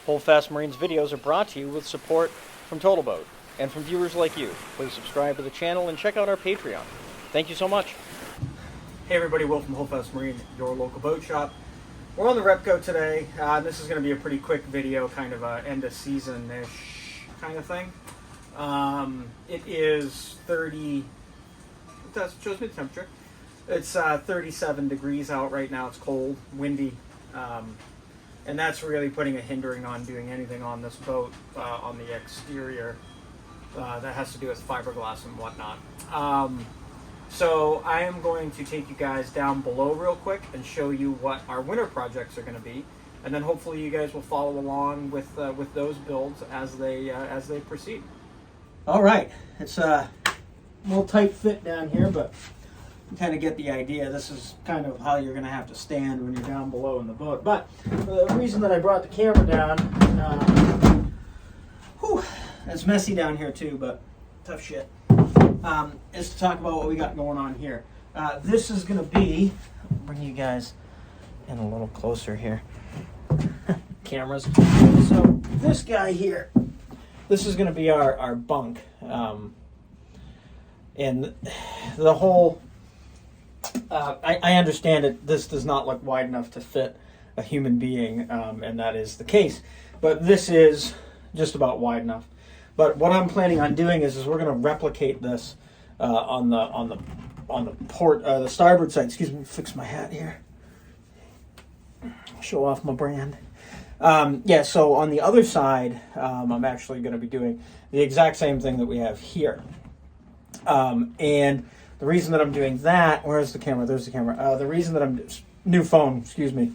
Hold Fast Marine's videos are brought to you with support from Total Boat and from viewers like you. Please subscribe to the channel and check out our Patreon. Thank you so much. Hey everybody, Will from Hold Fast Marine, your local boat shop. We're on the Repco today. This is going to be a pretty quick video, kind of a end of season-ish kind of thing. It is 30, that shows me the temperature. It's 37 degrees out right now. It's cold, windy, and that's really putting a hindering on doing anything on this boat on the exterior that has to do with fiberglass and whatnot. So I am going to take you guys down below real quick and show you what our winter projects are going to be, and then hopefully you guys will follow along with those builds as they proceed. All right, it's a little tight fit down here, but you kind of get the idea. This is kind of how you're going to have to stand when you're down below in the boat. But the reason that I brought the camera down, it's messy down here too, but tough shit, is to talk about what we got going on here. This is going to be, I'll bring you guys in a little closer here, cameras. So this guy here, this is going to be our bunk, and the whole, I understand it, this does not look wide enough to fit a human being, and that is the case, but this is just about wide enough. But what I'm planning on doing is we're going to replicate this on the starboard side. Excuse me, fix my hat here, show off my brand. Yeah, so on the other side, I'm actually going to be doing the exact same thing that we have here. And the reason that I'm doing that, where's the camera? There's the camera. The reason that I'm, new phone, excuse me.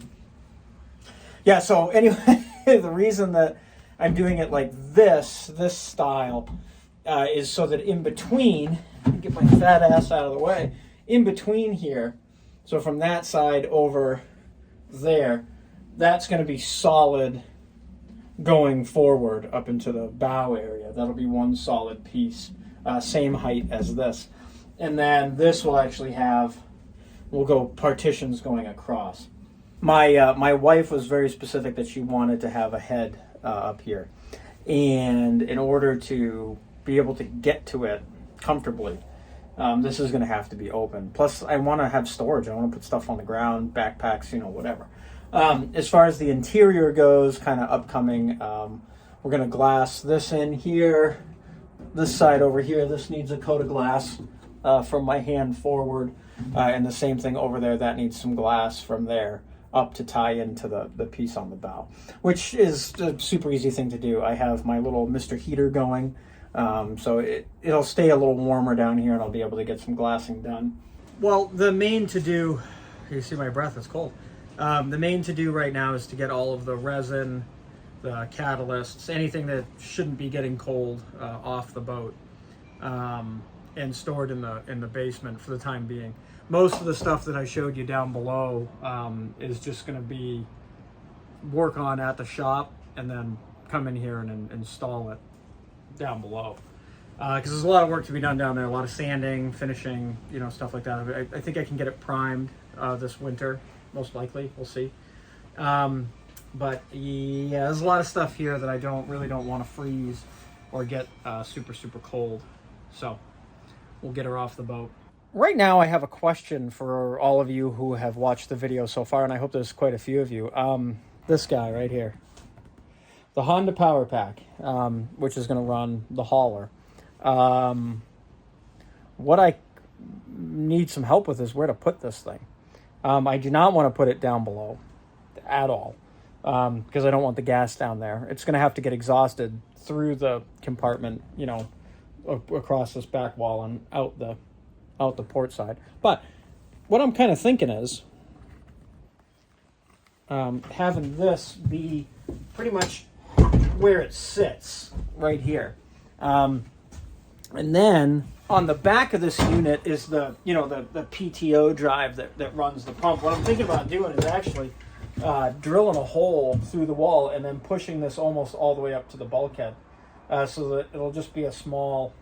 Yeah, so anyway, the reason that I'm doing it like this style, is so that in between, get my fat ass out of the way, in between here, so from that side over there, that's going to be solid going forward up into the bow area. That'll be one solid piece, same height as this. And then this will actually have, we'll go partitions going across. My wife was very specific that she wanted to have a head up here. And in order to be able to get to it comfortably, this is going to have to be open. Plus, I want to have storage. I want to put stuff on the ground, backpacks, whatever. As far as the interior goes, kind of upcoming, we're going to glass this in here. This side over here, this needs a coat of glass from my hand forward. And the same thing over there, that needs some glass from there up to tie into the piece on the bow, which is a super easy thing to do. I have my little Mr. Heater going, so it'll stay a little warmer down here and I'll be able to get some glassing done. Well, the main to-do, you see my breath, it's cold. The main to-do right now is to get all of the resin, the catalysts, anything that shouldn't be getting cold off the boat, and stored in the basement for the time being. Most of the stuff that I showed you down below is just going to be work on at the shop and then come in here and install it down below. Because there's a lot of work to be done down there, a lot of sanding, finishing, stuff like that. I think I can get it primed this winter, most likely. We'll see. But yeah, there's a lot of stuff here that I really don't want to freeze or get super cold. So we'll get her off the boat. Right now, I have a question for all of you who have watched the video so far, and I hope there's quite a few of you. This guy right here, the Honda Power Pack, which is going to run the hauler. What I need some help with is where to put this thing. I do not want to put it down below at all, because I don't want the gas down there. It's going to have to get exhausted through the compartment, across this back wall and out the port side. But what I'm kind of thinking is having this be pretty much where it sits right here, and then on the back of this unit is the PTO drive that runs the pump. What I'm thinking about doing is actually drilling a hole through the wall and then pushing this almost all the way up to the bulkhead, so that it'll just be a small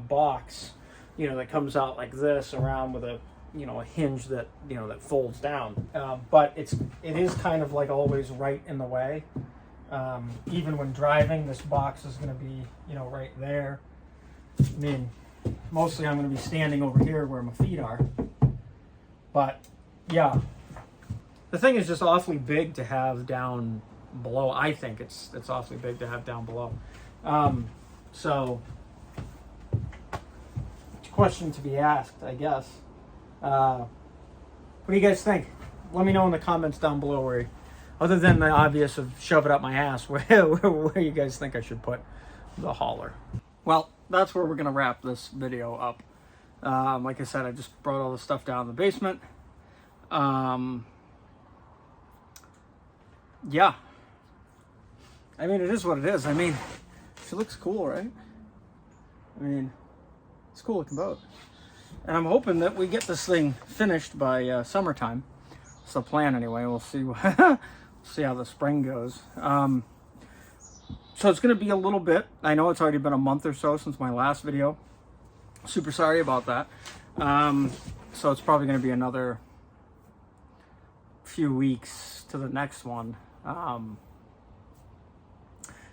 box, that comes out like this around with a hinge that that folds down. But it is kind of like always right in the way Even when driving, this box is going to be, you know, right there. I mean, mostly I'm going to be standing over here where my feet are. But yeah, the thing is just awfully big to have down below. I think it's awfully big to have down below. So, question to be asked, I guess. What do you guys think? Let me know in the comments down below where, other than the obvious of shove it up my ass, where you guys think I should put the hauler. Well, that's where we're going to wrap this video up. Like I said, I just brought all the stuff down in the basement. Yeah. I mean, it is what it is. I mean, she looks cool, right? I mean, it's a cool looking boat. And I'm hoping that we get this thing finished by summertime. It's the plan anyway. We'll see see how the spring goes. So it's going to be a little bit. I know it's already been a month or so since my last video. Super sorry about that. So it's probably going to be another few weeks to the next one.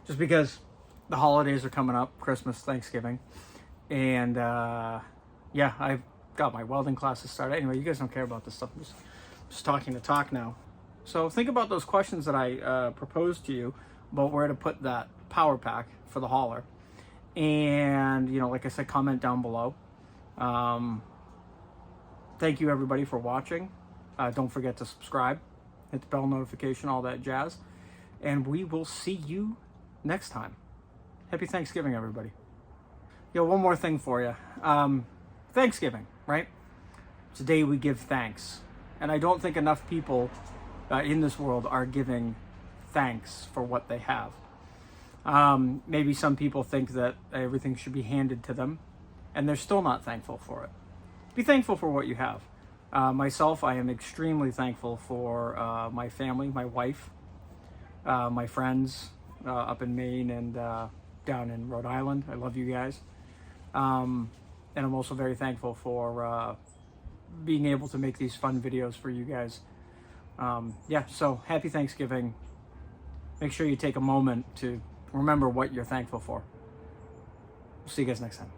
Just because the holidays are coming up, Christmas, Thanksgiving. And yeah, I've got my welding classes started. Anyway, you guys don't care about this stuff. I'm just talking to talk now. So think about those questions that I proposed to you about where to put that power pack for the hauler. And, you know, like I said, comment down below. Thank you everybody for watching. Don't forget to subscribe, hit the bell notification, all that jazz. And we will see you next time. Happy Thanksgiving, everybody. Yo, one more thing for you. Thanksgiving, right? It's a day we give thanks. And I don't think enough people in this world are giving thanks for what they have. Maybe some people think that everything should be handed to them, and they're still not thankful for it. Be thankful for what you have. Myself, I am extremely thankful for my family, my wife, my friends up in Maine and down in Rhode Island. I love you guys. And I'm also very thankful for being able to make these fun videos for you guys. Yeah, so happy Thanksgiving. Make sure you take a moment to remember what you're thankful for. See you guys next time.